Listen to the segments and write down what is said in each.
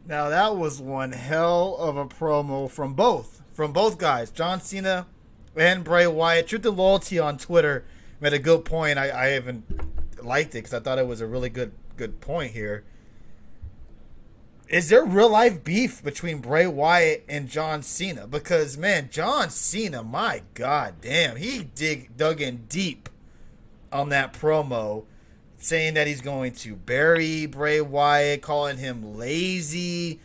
Now that was one hell of a promo from both guys, John Cena and Bray Wyatt. Truth and Loyalty on Twitter made a good point. I even liked it because I thought it was a really good point here. Is there real life beef between Bray Wyatt and John Cena? Because man, John Cena, my god damn, he dug in deep on that promo, saying that he's going to bury Bray Wyatt, calling him lazy,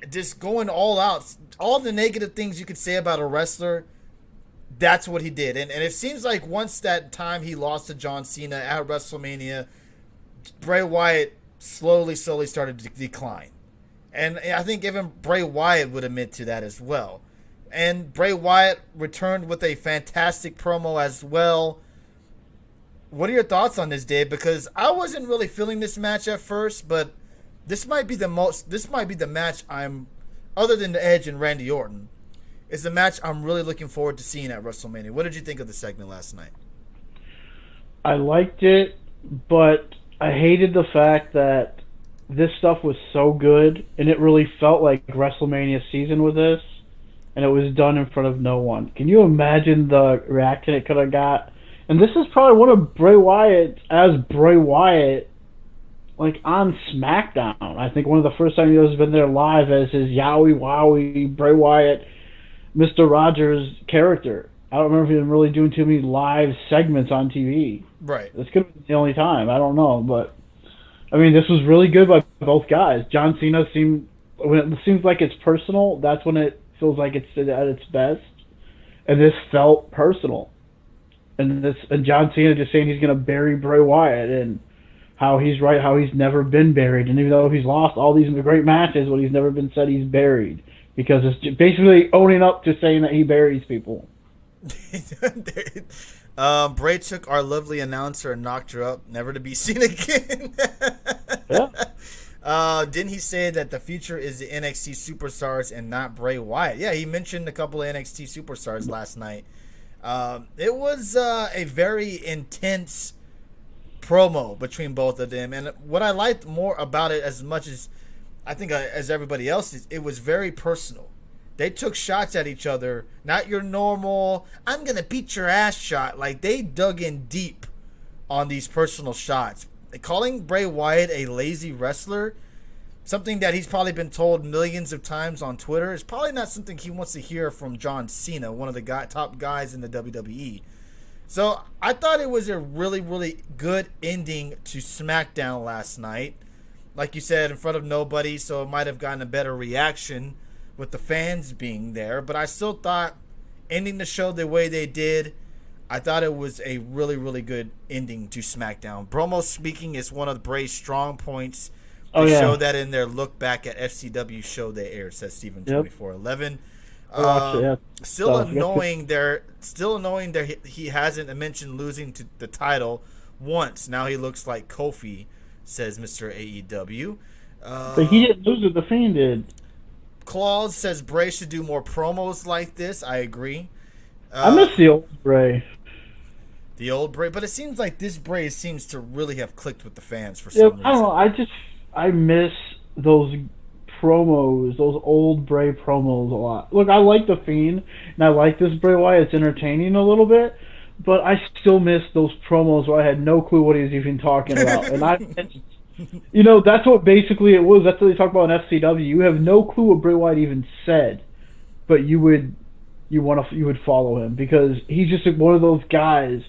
just going all out. All the negative things you could say about a wrestler, that's what he did. And it seems like once that time he lost to John Cena at WrestleMania, Bray Wyatt slowly started to decline. And I think even Bray Wyatt would admit to that as well. And Bray Wyatt returned with a fantastic promo as well. What are your thoughts on this, Dave? Because I wasn't really feeling this match at first, but this might be the match I'm, other than the Edge and Randy Orton, is the match I'm really looking forward to seeing at WrestleMania. What did you think of the segment last night? I liked it, but I hated the fact that this stuff was so good, and it really felt like WrestleMania season with this, and it was done in front of no one. Can you imagine the reaction it could have got? And this is probably one of Bray Wyatt as Bray Wyatt, like on SmackDown. I think one of the first times he's been there live as his Yowie Wowie Bray Wyatt, Mr. Rogers character. I don't remember him really doing too many live segments on TV. Right. This could have been the only time. I don't know, but I mean, this was really good by both guys. John Cena when it seems like it's personal, that's when it feels like it's at its best, and this felt personal. And John Cena just saying he's going to bury Bray Wyatt, and how he's right, how he's never been buried, and even though he's lost all these great matches, but he's never been said he's buried, because it's basically owning up to saying that he buries people. Bray took our lovely announcer and knocked her up, never to be seen again. Yeah. Didn't he say that the future is the NXT superstars and not Bray Wyatt? Yeah, he mentioned a couple of NXT superstars last night. It was a very intense promo between both of them, and what I liked more about it, as much as I think as everybody else, is it was very personal. They took shots at each other, not your normal "I'm gonna beat your ass" shot. Like, they dug in deep on these personal shots. Calling Bray Wyatt a lazy wrestler, something that he's probably been told millions of times on Twitter, is probably not something he wants to hear from John Cena, one of the top guys in the WWE. So I thought it was a really, really good ending to SmackDown last night. Like you said, in front of nobody, so it might have gotten a better reaction with the fans being there. But I still thought ending the show the way they did, I thought it was a really, really good ending to SmackDown. Promo speaking is one of Bray's strong points. They show that in their look back at FCW show they aired, says Steven 2411. Still annoying that he hasn't mentioned losing to the title once. Now he looks like Kofi, says Mr. AEW. But he didn't lose it, the Fiend did. Claus says Bray should do more promos like this. I agree. I miss the old Bray. The old Bray, but it seems like this Bray seems to really have clicked with the fans for some reason. I don't know. I miss those promos, those old Bray promos a lot. Look, I like the Fiend, and I like this Bray Wyatt. It's entertaining a little bit, but I still miss those promos where I had no clue what he was even talking about. And that's what basically it was. That's what they talk about in FCW. You have no clue what Bray Wyatt even said, but you would follow him because he's just one of those guys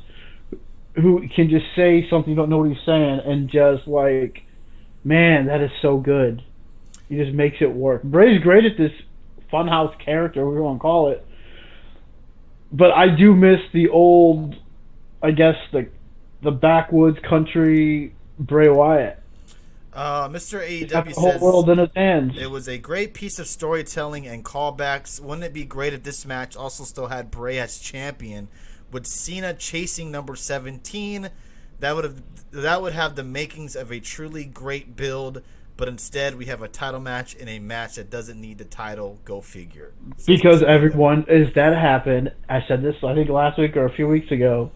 who can just say something you don't know what he's saying, and just like, man, that is so good. He just makes it work. Bray's great at this funhouse character, whatever you want to call it. But I do miss the old, I guess, the backwoods country Bray Wyatt. Mr. AEW the whole says world in his hands. It was a great piece of storytelling and callbacks. Wouldn't it be great if this match also still had Bray as champion, with Cena chasing number 17? That would have the makings of a truly great build. But instead, we have a title match in a match that doesn't need the title. Go figure. Because everyone, as that happened, I said this, I think last week or a few weeks ago,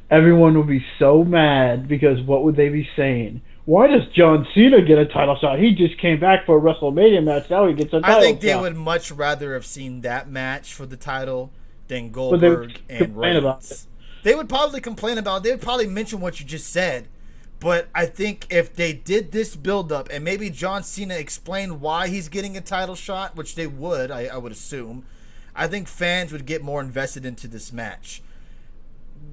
everyone would be so mad because what would they be saying? why does John Cena get a title shot? He just came back for a WrestleMania match. Now he gets a title shot. I think they would much rather have seen that match for the title than But they would Goldberg and complain about it. Reigns. They would probably complain about it. They would probably mention what you just said. But I think if they did this build-up and maybe John Cena explained why he's getting a title shot, which they would, I would assume, I think fans would get more invested into this match.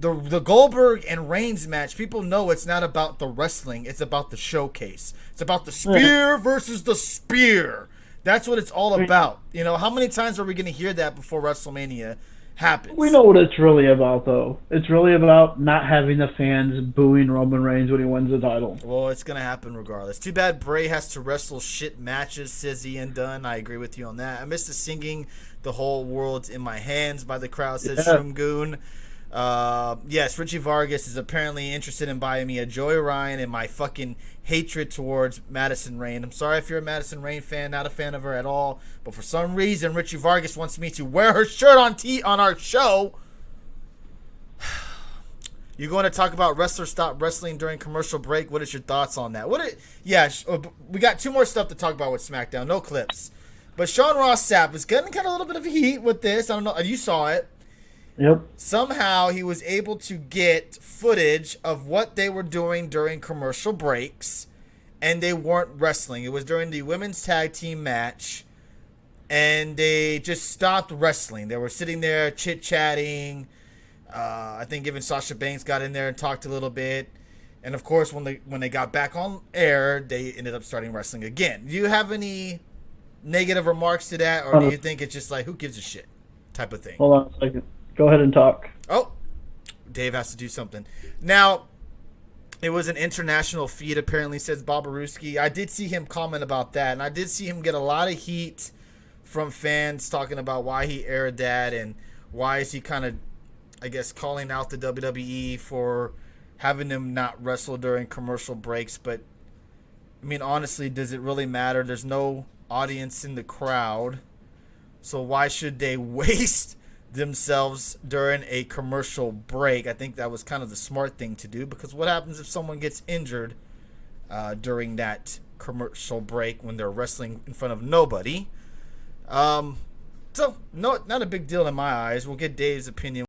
The Goldberg and Reigns match, people know it's not about the wrestling. It's about the showcase. It's about the spear versus the spear. That's what it's all about. You know, how many times are we going to hear that before WrestleMania happens? We know what it's really about, though. It's really about not having the fans booing Roman Reigns when he wins the title. Well, it's going to happen regardless. Too bad Bray has to wrestle shit matches, says Ian Dunn. I agree with you on that. I miss the singing "The Whole World's in My Hands" by the crowd, says Shroom yes, Richie Vargas is apparently interested in buying me a Joey Ryan and my fucking hatred towards Madison Rayne. I'm sorry if you're a Madison Rayne fan, not a fan of her at all, but for some reason Richie Vargas wants me to wear her shirt on our show. You're going to talk about wrestlers stop wrestling during commercial break. What is your thoughts on that? We got two more stuff to talk about with SmackDown. No clips. But Sean Ross Sapp is getting kind of a little bit of heat with this. I don't know. You saw it. Yep. Somehow he was able to get footage of what they were doing during commercial breaks, and they weren't wrestling. It was during the women's tag team match, and they just stopped wrestling. They were sitting there chit-chatting. I think even Sasha Banks got in there and talked a little bit. And, of course, when they got back on air, they ended up starting wrestling again. Do you have any negative remarks to that, or do you think it's just like, who gives a shit type of thing? Hold on a second. Go ahead and talk. Oh, Dave has to do something. Now, it was an international feed, apparently, says Bobaruski. I did see him comment about that, and I did see him get a lot of heat from fans talking about why he aired that and why is he kind of, I guess, calling out the WWE for having them not wrestle during commercial breaks. But, I mean, honestly, does it really matter? There's no audience in the crowd, so why should they waste themselves during a commercial break? I think that was kind of the smart thing to do, because what happens if someone gets injured during that commercial break when they're wrestling in front of nobody? So, no, not a big deal in my eyes. We'll get Dave's opinion